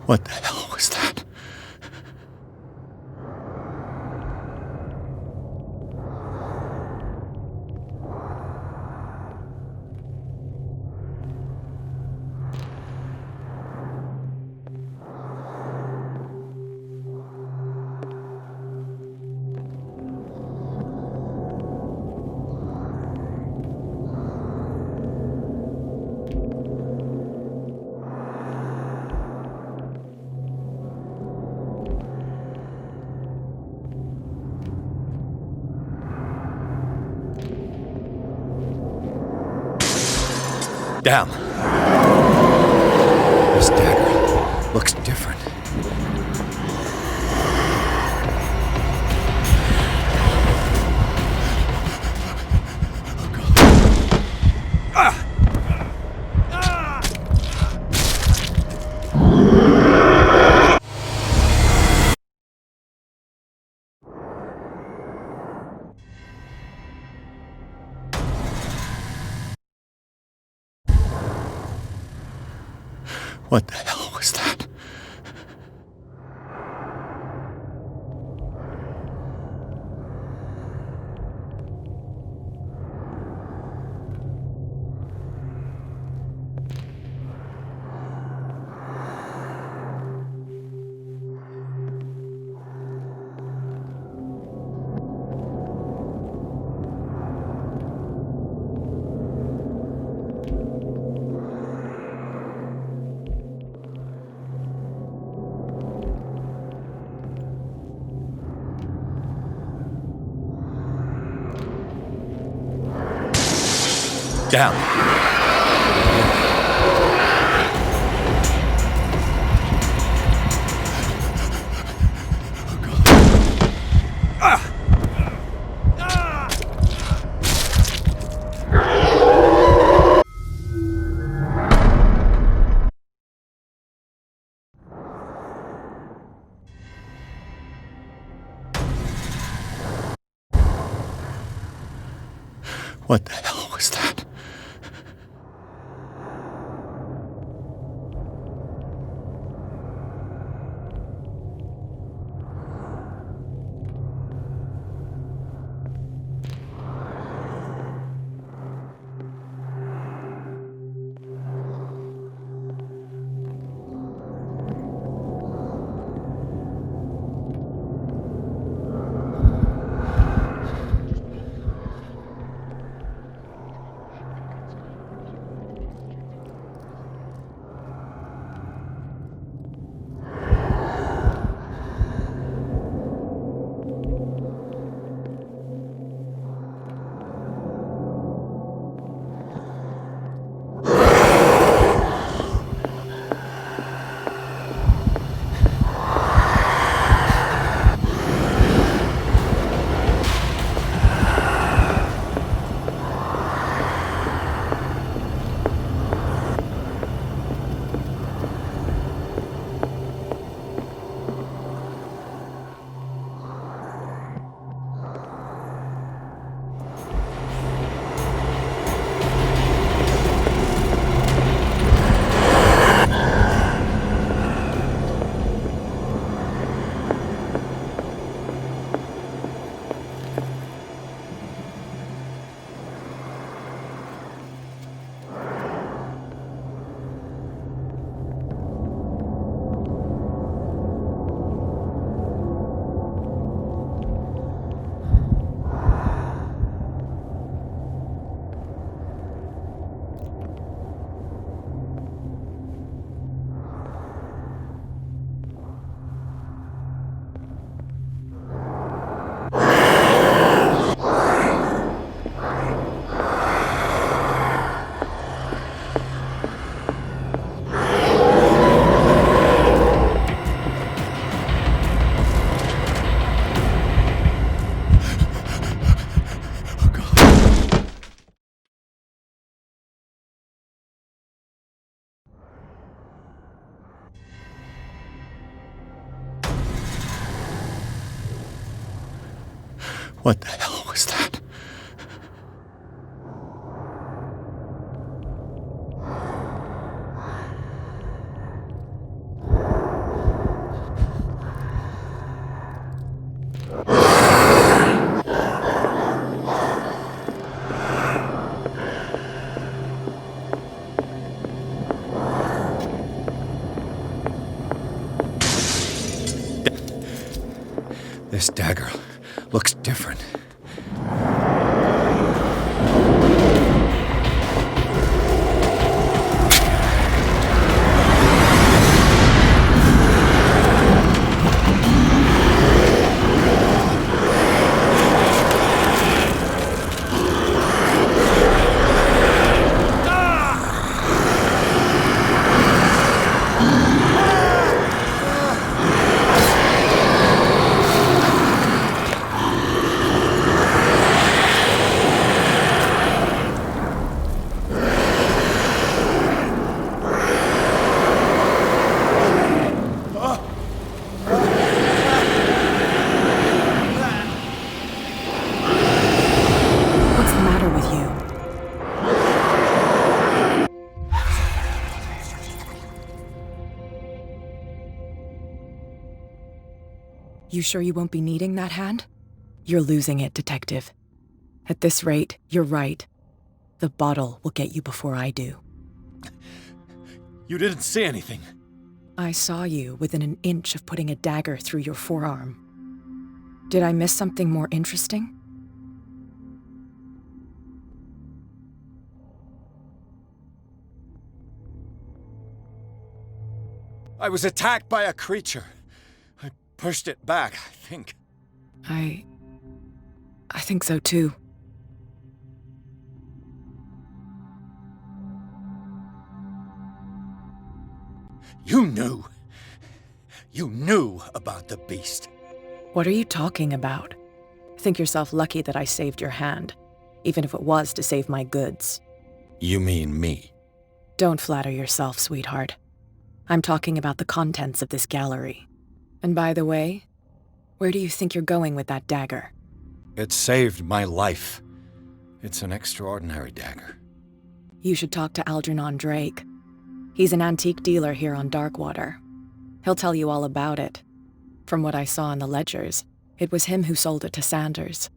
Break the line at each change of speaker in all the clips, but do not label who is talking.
What the hell was that? Damn. This dagger looks different. What the hell was that? Down. What the hell was that? What the hell was that? This dagger looks different.
You sure you won't be needing that hand? You're losing it, Detective. At this rate, you're right. The bottle will get you before I do.
You didn't see anything.
I saw you within an inch of putting a dagger through your forearm. Did I miss something more interesting?
I was attacked by a creature. I pushed it back, I think.
I think so too.
You knew. You knew about the beast.
What are you talking about? Think yourself lucky that I saved your hand, even if it was to save my goods.
You mean me?
Don't flatter yourself, sweetheart. I'm talking about the contents of this gallery. And by the way, where do you think you're going with that dagger?
It saved my life. It's an extraordinary dagger.
You should talk to Algernon Drake. He's an antique dealer here on Darkwater. He'll tell you all about it. From what I saw in the ledgers, it was him who sold it to Sanders.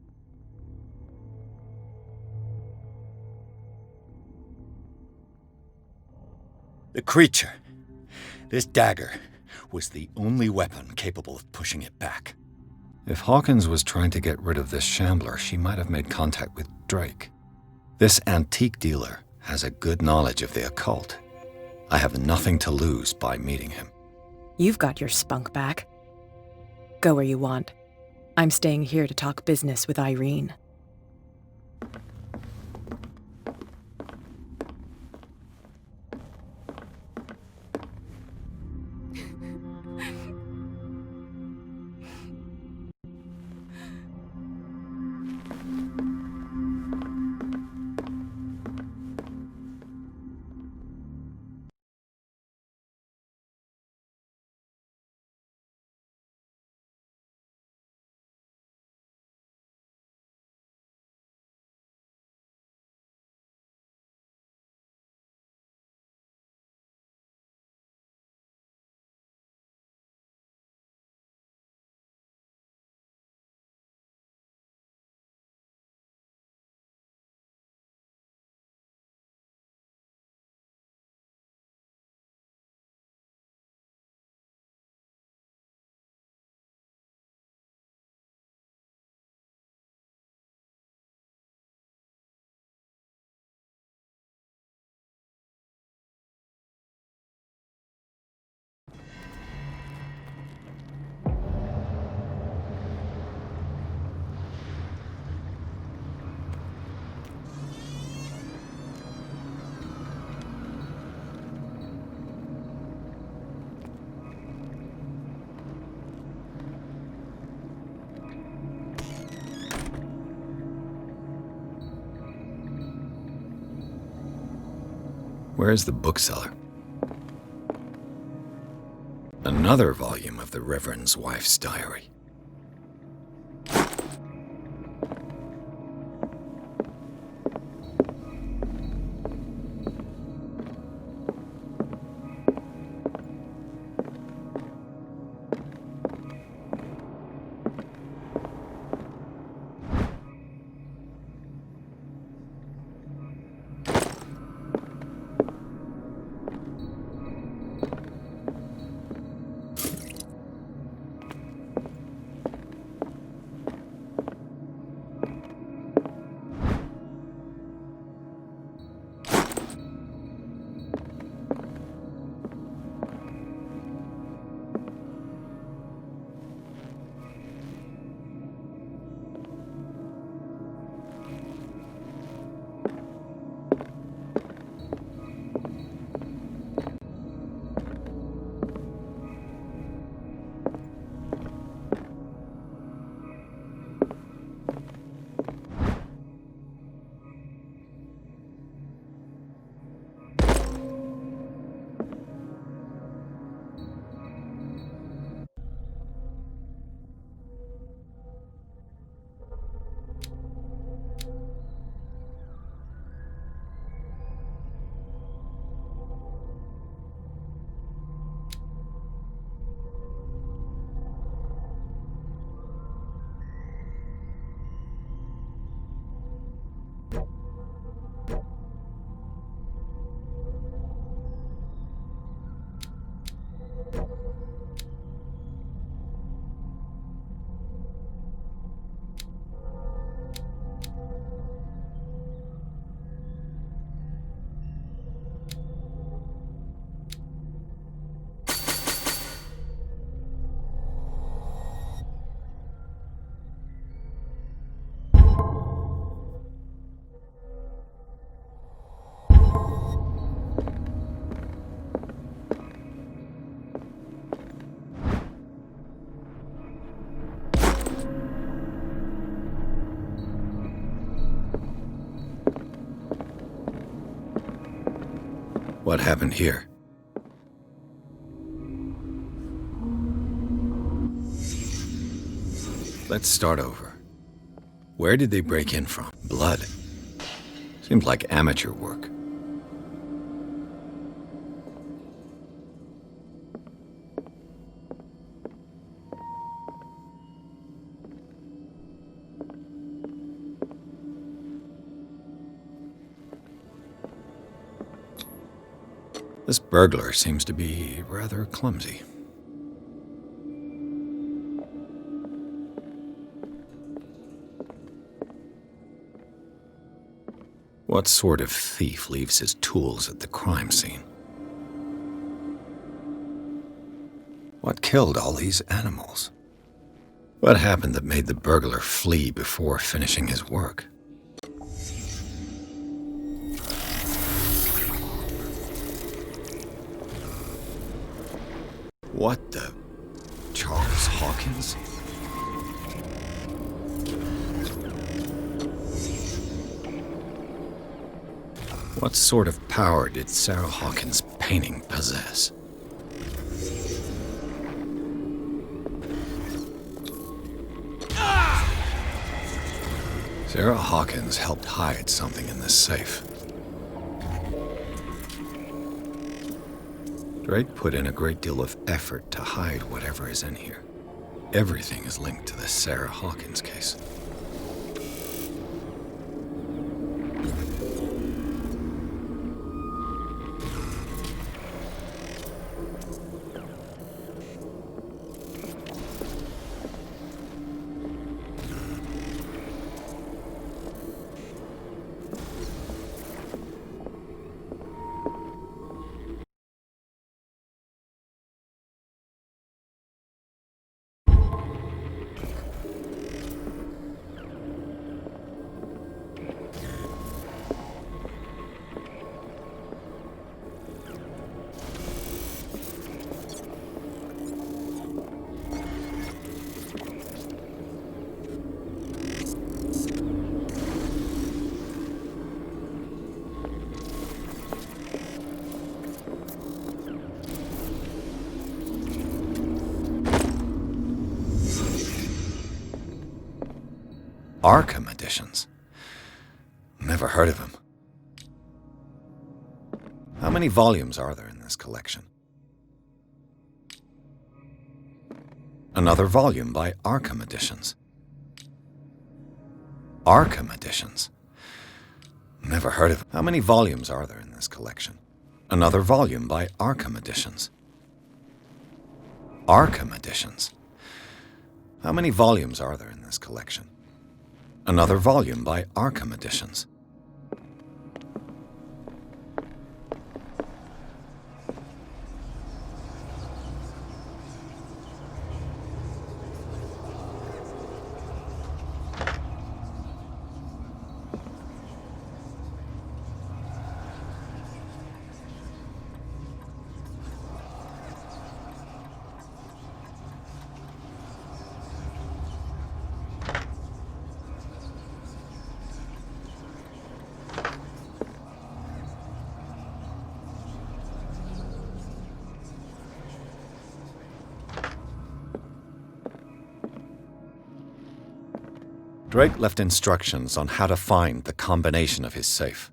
The creature. This dagger was the only weapon capable of pushing it back. If Hawkins was trying to get rid of this shambler, she might have made contact with Drake. This antique dealer has a good knowledge of the occult. I have nothing to lose by meeting him.
You've got your spunk back. Go where you want. I'm staying here to talk business with Irene.
Where's the bookseller? Another volume of the Reverend's wife's diary. What happened here? Let's start over. Where did they break in from? Blood. Seems like amateur work. This burglar seems to be rather clumsy. What sort of thief leaves his tools at the crime scene? What killed all these animals? What happened that made the burglar flee before finishing his work? What the... Charles Hawkins? What sort of power did Sarah Hawkins' painting possess? Sarah Hawkins helped hide something in this safe. Drake put in a great deal of effort to hide whatever is in here. Everything is linked to the Sarah Hawkins case. Arkham editions? Never heard of him. How many volumes are there in this collection? Another volume by Arkham Editions. Arkham Editions? Never heard of him. How many volumes are there in this collection? Another volume by Arkham Editions. Arkham Editions? How many volumes are there in this collection? Another volume by Arkham Editions. Drake left instructions on how to find the combination of his safe.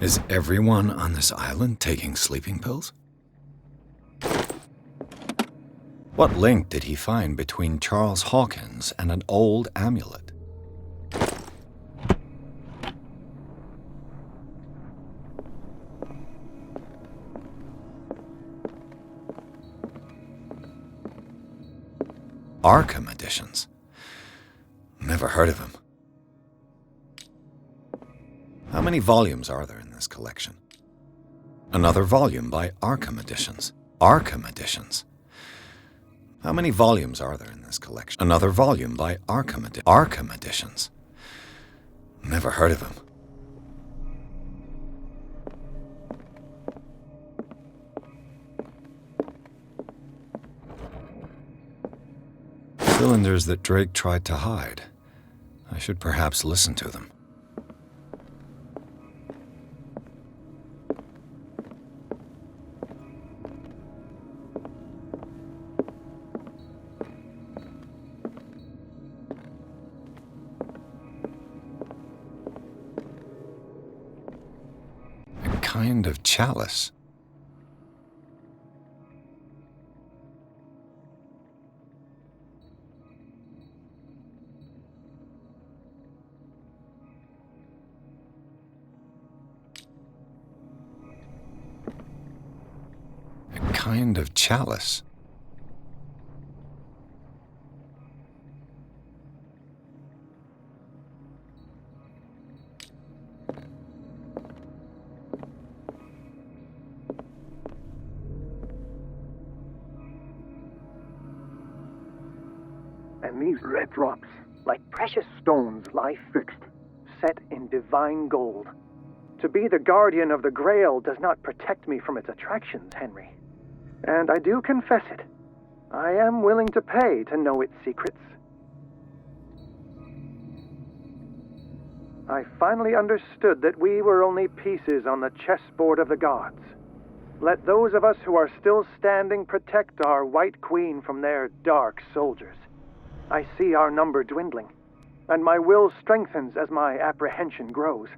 Is everyone on this island taking sleeping pills? What link did he find between Charles Hawkins and an old amulet? Arkham editions. Never heard of him. How many volumes are there in this collection? Another volume by Arkham editions. Arkham editions. How many volumes are there in this collection? Another volume by Arkham editions. Never heard of him. Cylinders that Drake tried to hide. I should perhaps listen to them. A kind of chalice. Kind of chalice.
And these red drops, like precious stones, lie fixed, set in divine gold. To be the guardian of the Grail does not protect me from its attractions, Henry. And I do confess it. I am willing to pay to know its secrets. I finally understood that we were only pieces on the chessboard of the gods. Let those of us who are still standing protect our White Queen from their dark soldiers. I see our number dwindling, and my will strengthens as my apprehension grows.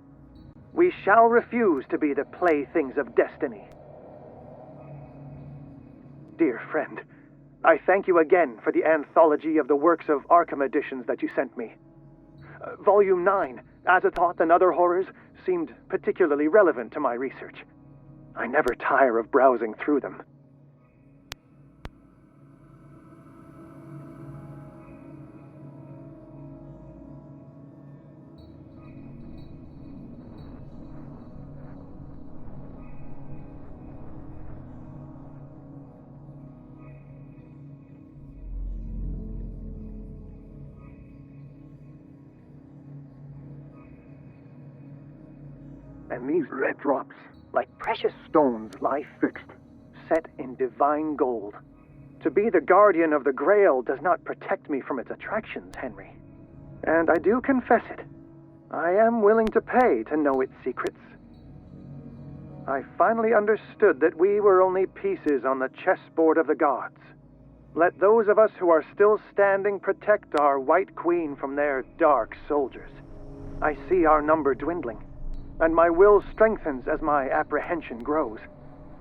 We shall refuse to be the playthings of destiny. Dear friend, I thank you again for the anthology of the works of Arkham editions that you sent me. Volume 9, Azathoth and Other Horrors, seemed particularly relevant to my research. I never tire of browsing through them. And these red drops, like precious stones, lie fixed, set in divine gold. To be the guardian of the Grail does not protect me from its attractions, Henry. And I do confess it. I am willing to pay to know its secrets. I finally understood that we were only pieces on the chessboard of the gods. Let those of us who are still standing protect our White Queen from their dark soldiers. I see our number dwindling, and my will strengthens as my apprehension grows.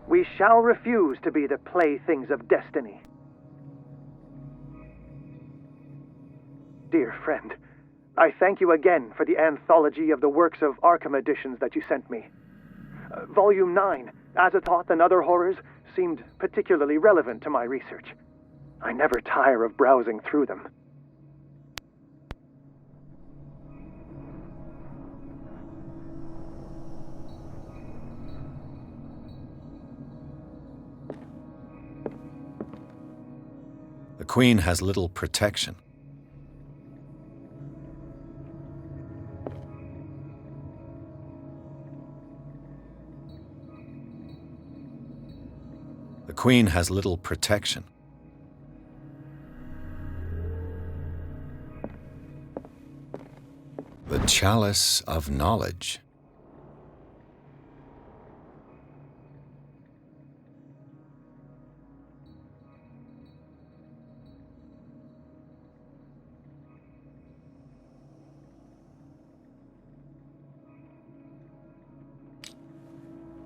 We shall refuse to be the playthings of destiny. Dear friend, I thank you again for the anthology of the works of Arkham editions that you sent me. Volume 9, Azathoth and Other Horrors, seemed particularly relevant to my research. I never tire of browsing through them.
The Queen has little protection. The Queen has little protection. The Chalice of Knowledge.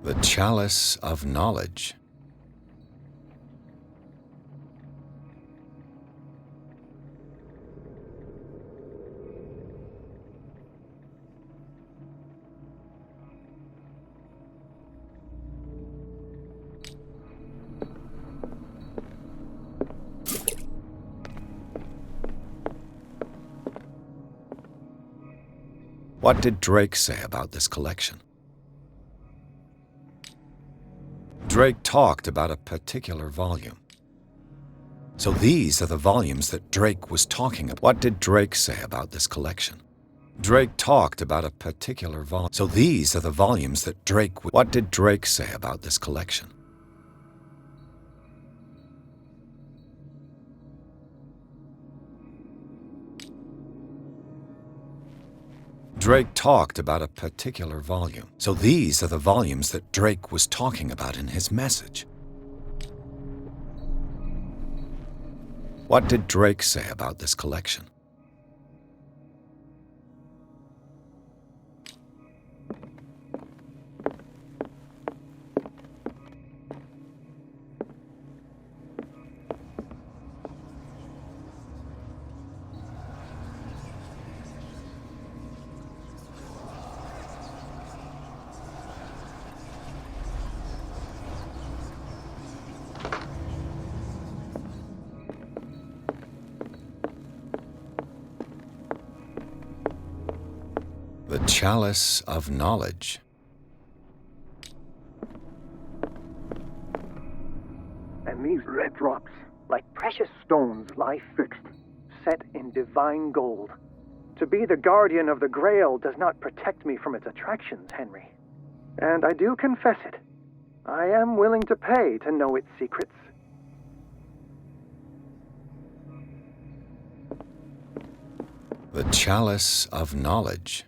The Chalice of Knowledge. What did Drake say about this collection? Drake talked about a particular volume. So these are the volumes that Drake was talking about. What did Drake say about this collection? Drake talked about a particular volume. So these are the volumes that Drake... What did Drake say about this collection? Drake talked about a particular volume. So these are the volumes that Drake was talking about in his message. What did Drake say about this collection? The Chalice of Knowledge.
And these red drops, like precious stones, lie fixed, set in divine gold. To be the guardian of the Grail does not protect me from its attractions, Henry. And I do confess it. I am willing to pay to know its secrets.
The Chalice of Knowledge.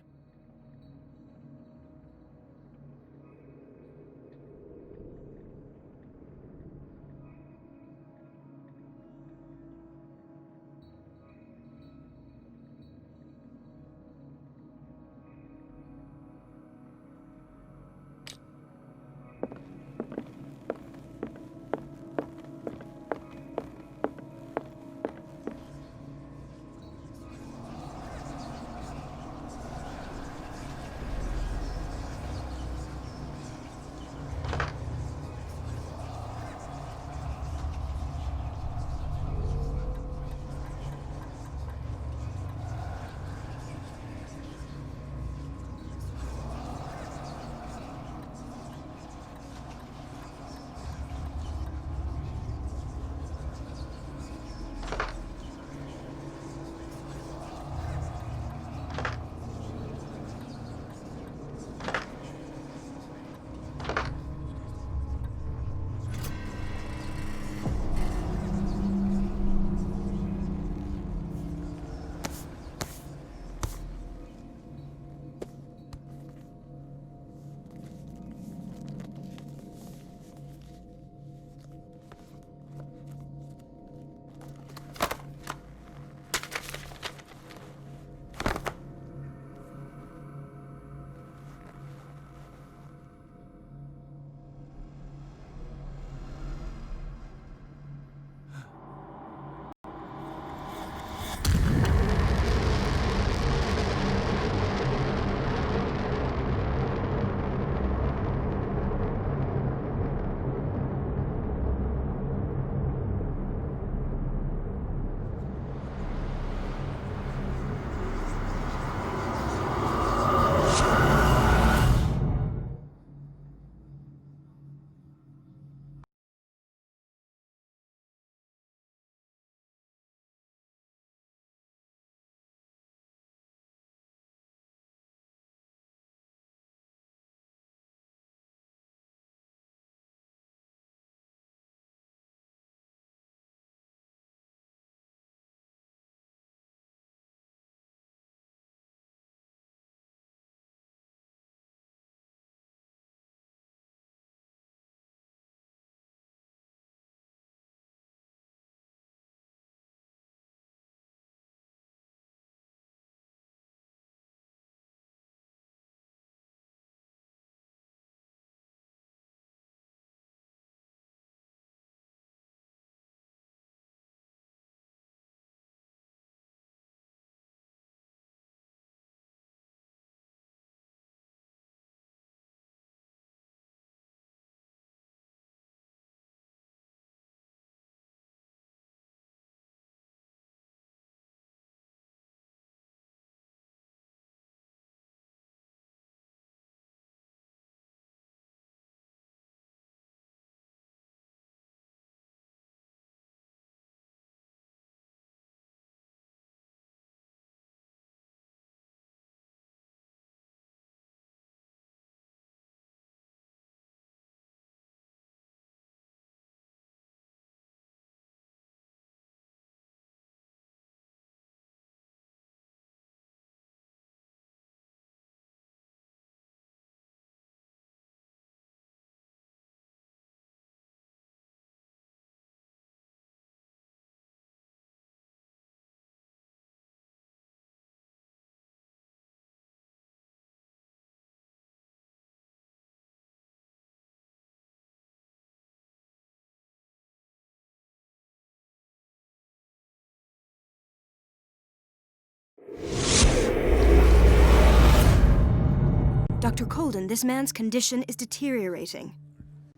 Dr. Colden, this man's condition is deteriorating.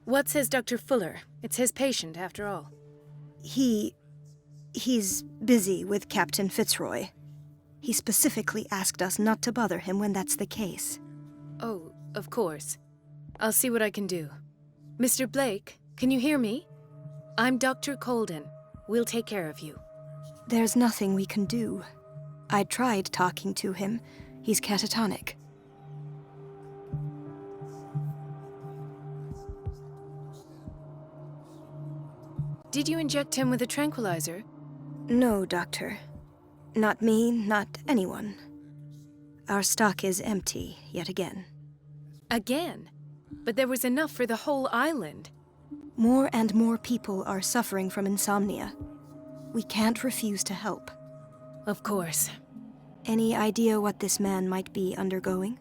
What says Dr. Fuller? It's his patient, after all.
He's busy with Captain Fitzroy. He specifically asked us not to bother him when that's the case.
Oh, of course. I'll see what I can do. Mr. Blake, can you hear me? I'm Dr. Colden. We'll take care of you.
There's nothing we can do. I tried talking to him. He's catatonic.
Did you inject him with a tranquilizer?
No, Doctor. Not me, not anyone. Our stock is empty, yet again.
Again? But there was enough for the whole island.
More and more people are suffering from insomnia. We can't refuse to help.
Of course.
Any idea what this man might be undergoing?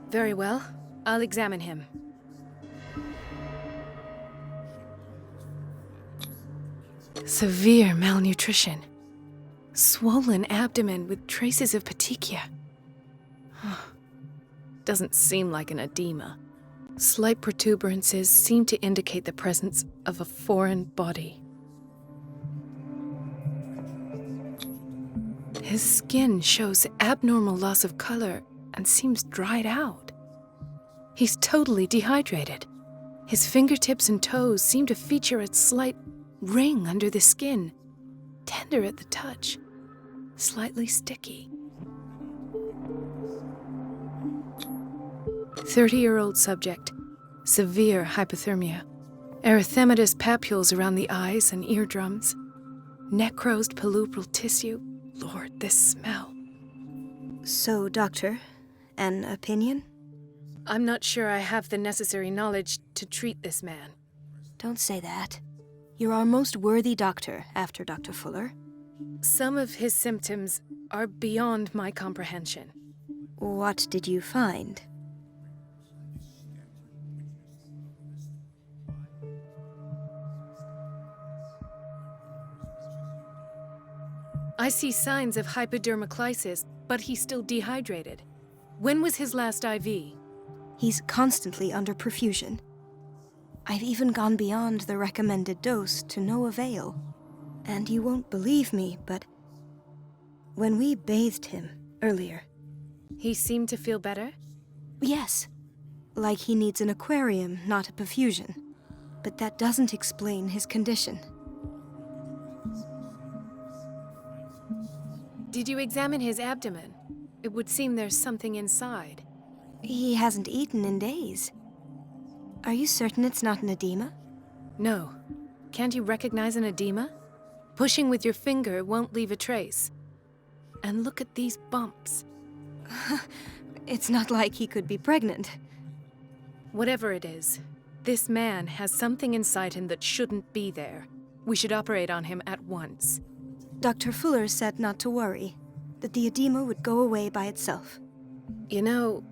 Very well. I'll examine him. Severe malnutrition. Swollen abdomen with traces of petechia. Doesn't seem like an edema. Slight protuberances seem to indicate the presence of a foreign body. His skin shows abnormal loss of color and seems dried out. He's totally dehydrated. His fingertips and toes seem to feature a slight ring under the skin, tender at the touch, slightly sticky. 30-year-old subject, severe hypothermia, erythematous papules around the eyes and eardrums, necrosed palpebral tissue. Lord, this smell.
So, Doctor, an opinion?
I'm not sure I have the necessary knowledge to treat this man.
Don't say that. You're our most worthy doctor after Dr. Fuller.
Some of his symptoms are beyond my comprehension.
What did you find?
I see signs of hypodermoclysis, but he's still dehydrated. When was his last IV?
He's constantly under perfusion. I've even gone beyond the recommended dose to no avail. And you won't believe me, but when we bathed him earlier...
He seemed to feel better?
Yes. Like he needs an aquarium, not a perfusion. But that doesn't explain his condition.
Did you examine his abdomen? It would seem there's something inside.
He hasn't eaten in days. Are you certain it's not an edema?
No. Can't you recognize an edema? Pushing with your finger won't leave a trace. And look at these bumps.
It's not like he could be pregnant.
Whatever it is, this man has something inside him that shouldn't be there. We should operate on him at once.
Dr. Fuller said not to worry, that the edema would go away by itself.
You know,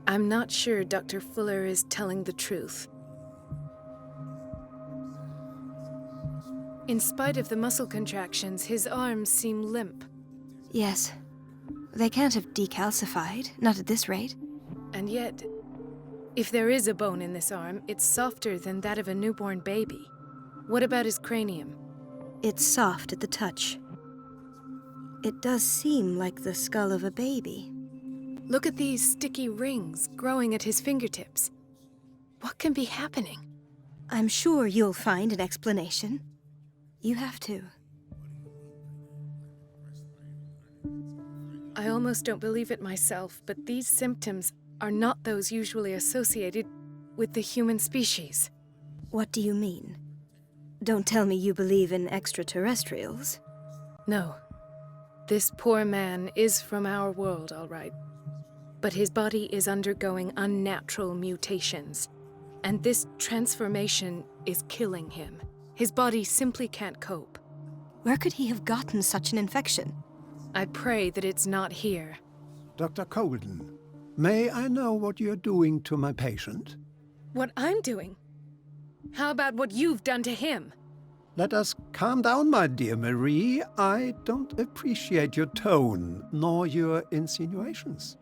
I'm not sure Dr. Fuller is telling the truth. In spite of the muscle contractions, his arms seem limp.
Yes. They can't have decalcified, not at this rate.
And yet, if there is a bone in this arm, it's softer than that of a newborn baby. What about his cranium?
It's soft at the touch. It does seem like the skull of a baby.
Look at these sticky rings growing at his fingertips. What can be happening?
I'm sure you'll find an explanation. You have to.
I almost don't believe it myself, but these symptoms are not those usually associated with the human species.
What do you mean? Don't tell me you believe in extraterrestrials.
No. This poor man is from our world, all right. But his body is undergoing unnatural mutations. And this transformation is killing him. His body simply can't cope.
Where could he have gotten such an infection?
I pray that it's not here.
Dr. Colden, may I know what you're doing to my patient?
What I'm doing? How about what you've done to him?
Let us calm down, my dear Marie. I don't appreciate your tone, nor your insinuations.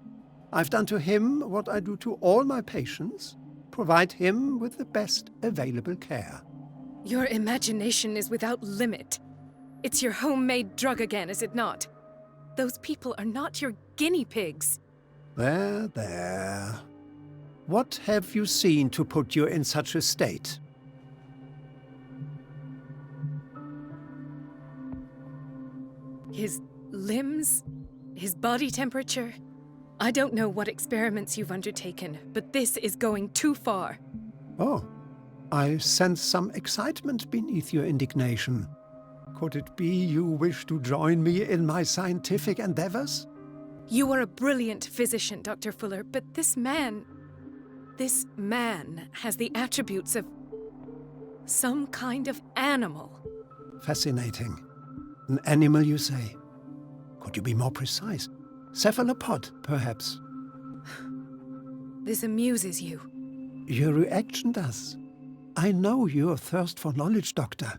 I've done to him what I do to all my patients, provide him with the best available care.
Your imagination is without limit. It's your homemade drug again, is it not? Those people are not your guinea pigs.
There, there. What have you seen to put you in such a state?
His limbs? His body temperature? I don't know what experiments you've undertaken, but this is going too far.
Oh, I sense some excitement beneath your indignation. Could it be you wish to join me in my scientific endeavors?
You are a brilliant physician, Dr. Fuller, but this man has the attributes of some kind of animal.
Fascinating. An animal, you say? Could you be more precise? Cephalopod, perhaps?
This amuses you.
Your reaction does. I know your thirst for knowledge, Doctor.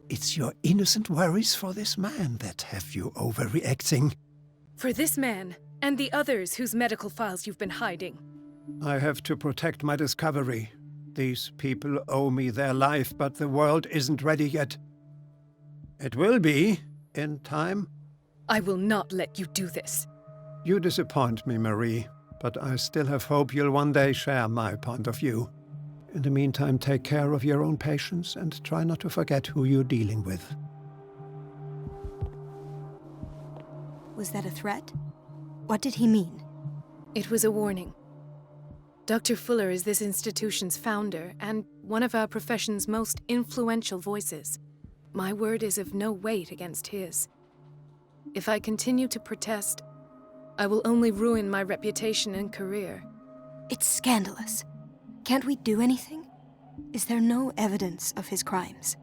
It's your innocent worries for this man that have you overreacting.
For this man, and the others whose medical files you've been hiding.
I have to protect my discovery. These people owe me their life, but the world isn't ready yet. It will be, in time.
I will not let you do this.
You disappoint me, Marie, but I still have hope you'll one day share my point of view. In the meantime, take care of your own patients and try not to forget who you're dealing with.
Was that a threat? What did he mean?
It was a warning. Dr. Fuller is this institution's founder and one of our profession's most influential voices. My word is of no weight against his. If I continue to protest, I will only ruin my reputation and career.
It's scandalous. Can't we do anything? Is there no evidence of his crimes?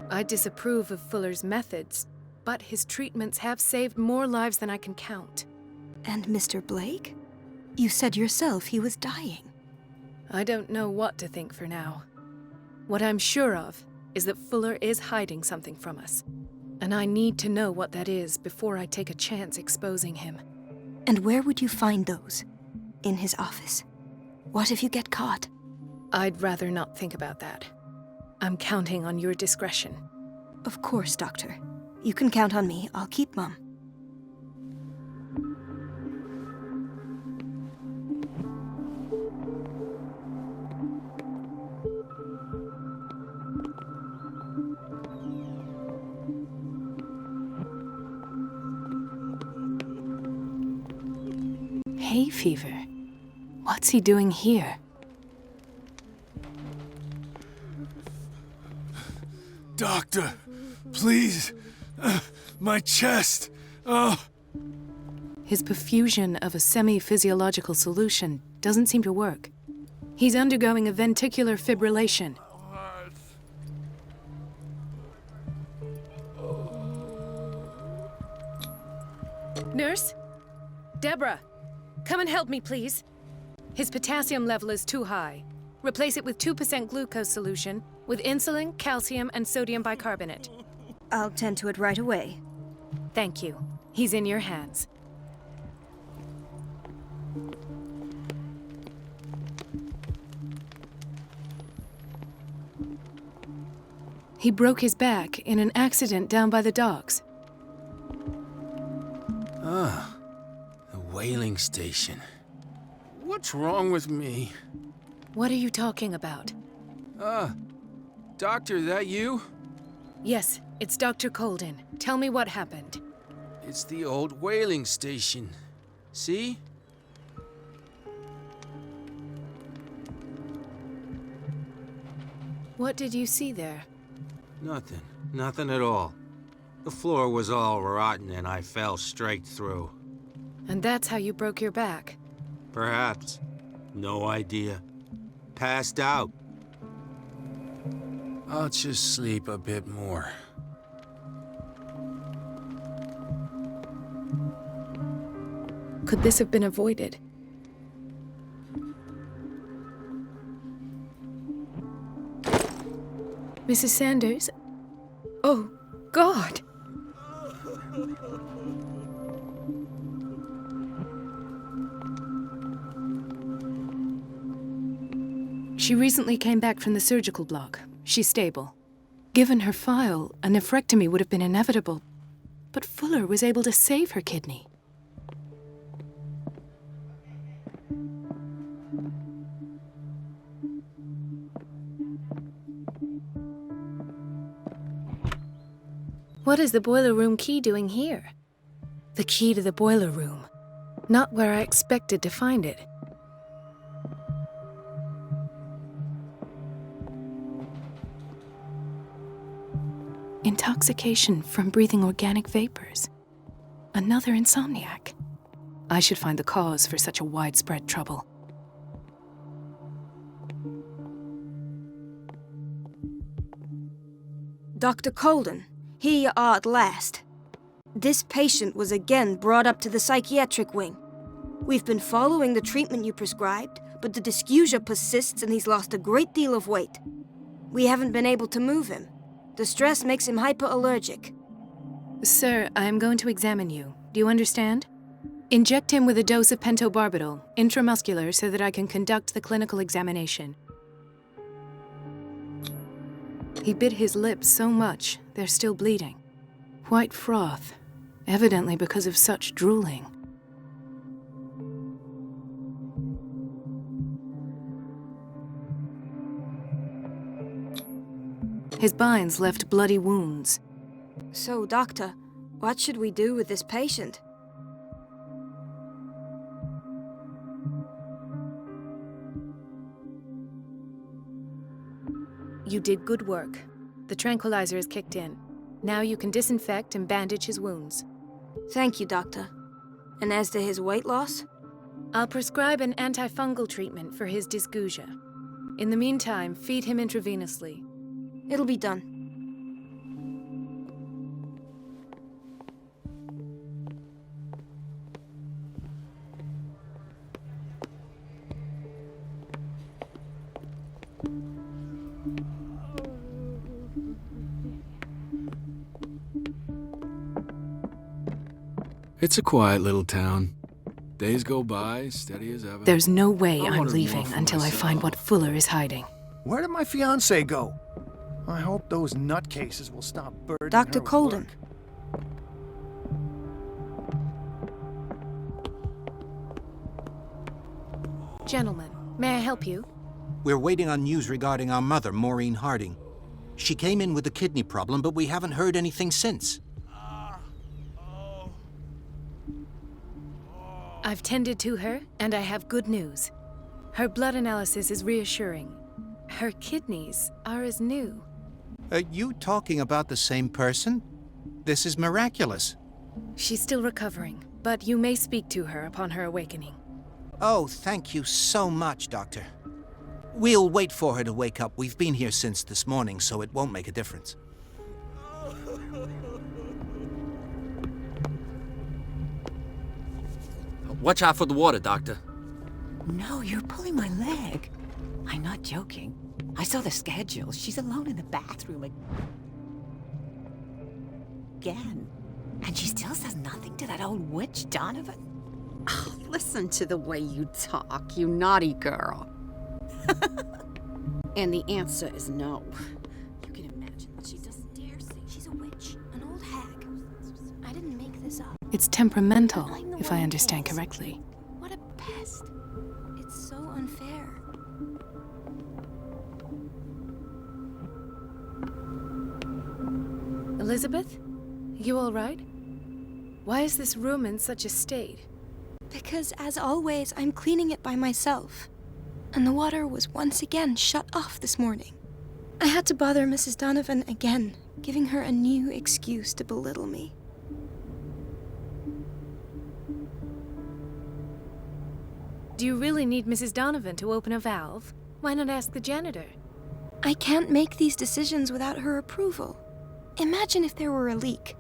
I disapprove of Fuller's methods, but his treatments have saved more lives than I can count.
And Mr. Blake? You said yourself he was dying.
I don't know what to think for now. What I'm sure of is that Fuller is hiding something from us. And I need to know what that is before I take a chance exposing him.
And where would you find those? In his office? What if you get caught?
I'd rather not think about that. I'm counting on your discretion.
Of course, Doctor. You can count on me. I'll keep mum.
Hay fever? What's he doing here?
Doctor, please. My chest. Oh.
His perfusion of a semi-physiological solution doesn't seem to work. He's undergoing a ventricular fibrillation. Nurse? Deborah, come and help me, please. His potassium level is too high. Replace it with 2% glucose solution with insulin, calcium, and sodium bicarbonate.
I'll tend to it right away.
Thank you. He's in your hands. He broke his back in an accident down by the docks.
Ah, the whaling station. What's wrong with me?
What are you talking about?
Doctor, that you?
Yes, it's Dr. Colden. Tell me what happened.
It's the old whaling station. See?
What did you see there?
Nothing. Nothing at all. The floor was all rotten and I fell straight through.
And that's how you broke your back?
Perhaps. No idea. Passed out. I'll just sleep a bit more.
Could this have been avoided? Mrs. Sanders? Oh, God! She recently came back from the surgical block. She's stable. Given her file, a nephrectomy would have been inevitable. But Fuller was able to save her kidney. What is the boiler room key doing here? The key to the boiler room. Not where I expected to find it. Intoxication from breathing organic vapors. Another insomniac. I should find the cause for such a widespread trouble.
Dr. Colden, here you are at last. This patient was again brought up to the psychiatric wing. We've been following the treatment you prescribed, but the dysgeusia persists and he's lost a great deal of weight. We haven't been able to move him. The stress makes him hyperallergic.
Sir, I am going to examine you. Do you understand? Inject him with a dose of pentobarbital, intramuscular, so that I can conduct the clinical examination. He bit his lips so much, they're still bleeding. White froth, evidently because of such drooling. His binds left bloody wounds.
So, Doctor, what should we do with this patient?
You did good work. The tranquilizer is kicked in. Now you can disinfect and bandage his wounds.
Thank you, Doctor. And as to his weight loss?
I'll prescribe an antifungal treatment for his dysgeusia. In the meantime, feed him intravenously.
It'll be done.
It's a quiet little town. Days go by, steady as ever.
There's no way
I
I'm
wanted
leaving
more for
until I find what
myself.
Fuller is hiding.
Where did my fiancé go? I hope those nutcases will stop burdening
Dr.
her with
Colden.
work.
Gentlemen, may I help you?
We're waiting on news regarding our mother, Maureen Harding. She came in with a kidney problem, but we haven't heard anything since.
I've tended to her, and I have good news. Her blood analysis is reassuring. Her kidneys are as new.
Are you talking about the same person? This is miraculous.
She's still recovering, but you may speak to her upon her awakening.
Oh, thank you so much, Doctor. We'll wait for her to wake up. We've been here since this morning, so it won't make a difference.
Watch out for the water, Doctor.
No, you're pulling my leg. I'm not joking. I saw the schedule. She's alone in the bathroom again. And she still says nothing to that old witch, Donovan.
Oh, listen to the way you talk, you naughty girl. And the answer is no. You can imagine that she doesn't dare say
She's a witch, an old hag. I didn't make this up.
It's temperamental,
I'm the
if
one
I
who
understand
pays.
correctly.
What a pest. It's so unfair.
Elizabeth? You all right? Why is this room in such a state?
Because, as always, I'm cleaning it by myself. And the water was once again shut off this morning. I had to bother Mrs. Donovan again, giving her a new excuse to belittle me.
Do you really need Mrs. Donovan to open a valve? Why not ask the janitor?
I can't make these decisions without her approval. Imagine if there were a leak.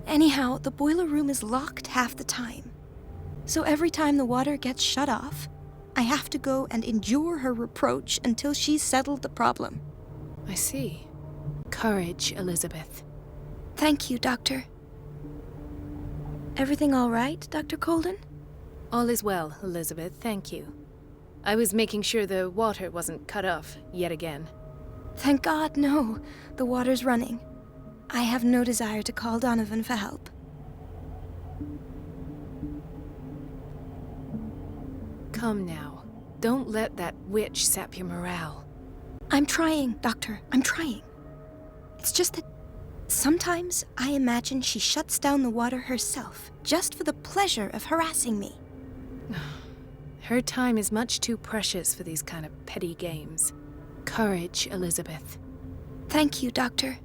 Anyhow, the boiler room is locked half the time. So every time the water gets shut off, I have to go and endure her reproach until she's settled the problem.
I see. Courage, Elizabeth.
Thank you, Doctor. Everything all right, Dr. Colden?
All is well, Elizabeth, thank you. I was making sure the water wasn't cut off yet again.
Thank God, no. The water's running. I have no desire to call Donovan for help.
Come now. Don't let that witch sap your morale.
I'm trying, Doctor. I'm trying. It's just that sometimes I imagine she shuts down the water herself, just for the pleasure of harassing me.
Her time is much too precious for these kind of petty games. Courage, Elizabeth.
Thank you, Doctor.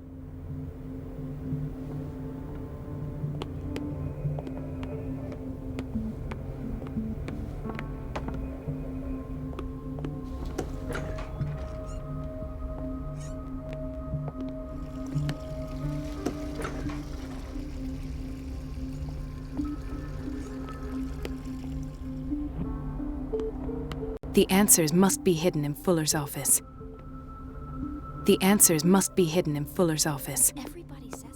The answers must be hidden in Fuller's office. The answers must be hidden in Fuller's office.
Everybody says it.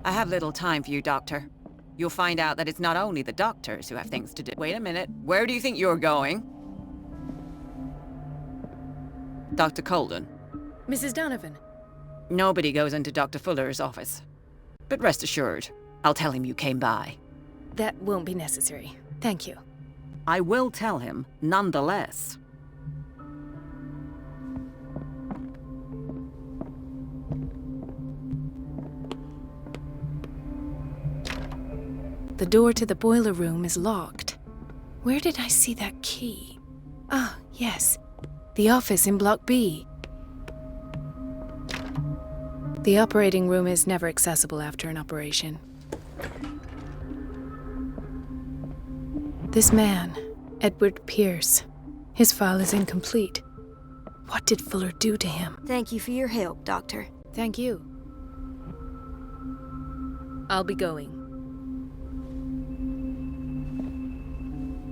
I have little time for you, Doctor. You'll find out that it's not only the doctors who have things to do. Wait a minute. Where do you think you're going? Dr. Colden.
Mrs. Donovan.
Nobody goes into Dr. Fuller's office. But rest assured, I'll tell him you came by.
That won't be necessary. Thank you.
I will tell him, nonetheless.
The door to the boiler room is locked. Where did I see that key? Ah, yes. The office in Block B. The operating room is never accessible after an operation. This man, Edward Pierce, his file is incomplete. What did Fuller do to him?
Thank you for your help, Doctor.
Thank you. I'll be going.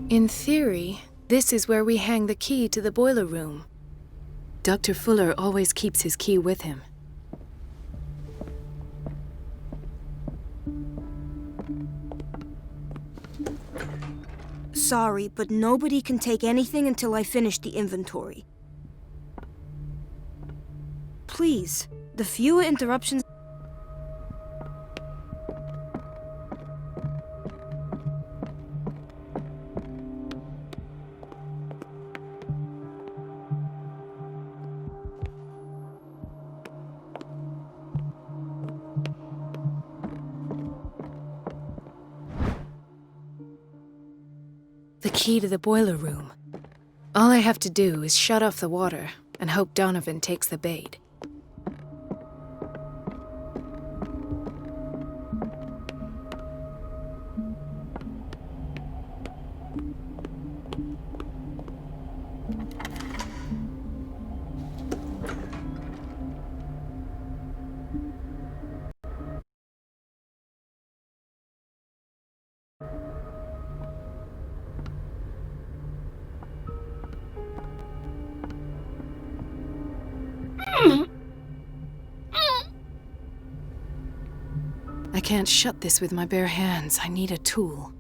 In theory, this is where we hang the key to the boiler room. Dr. Fuller always keeps his key with him.
Sorry, but nobody can take anything until I finish the inventory. Please, the fewer interruptions...
The key to the boiler room. All I have to do is shut off the water and hope Donovan takes the bait. I can't shut this with my bare hands. I need a tool.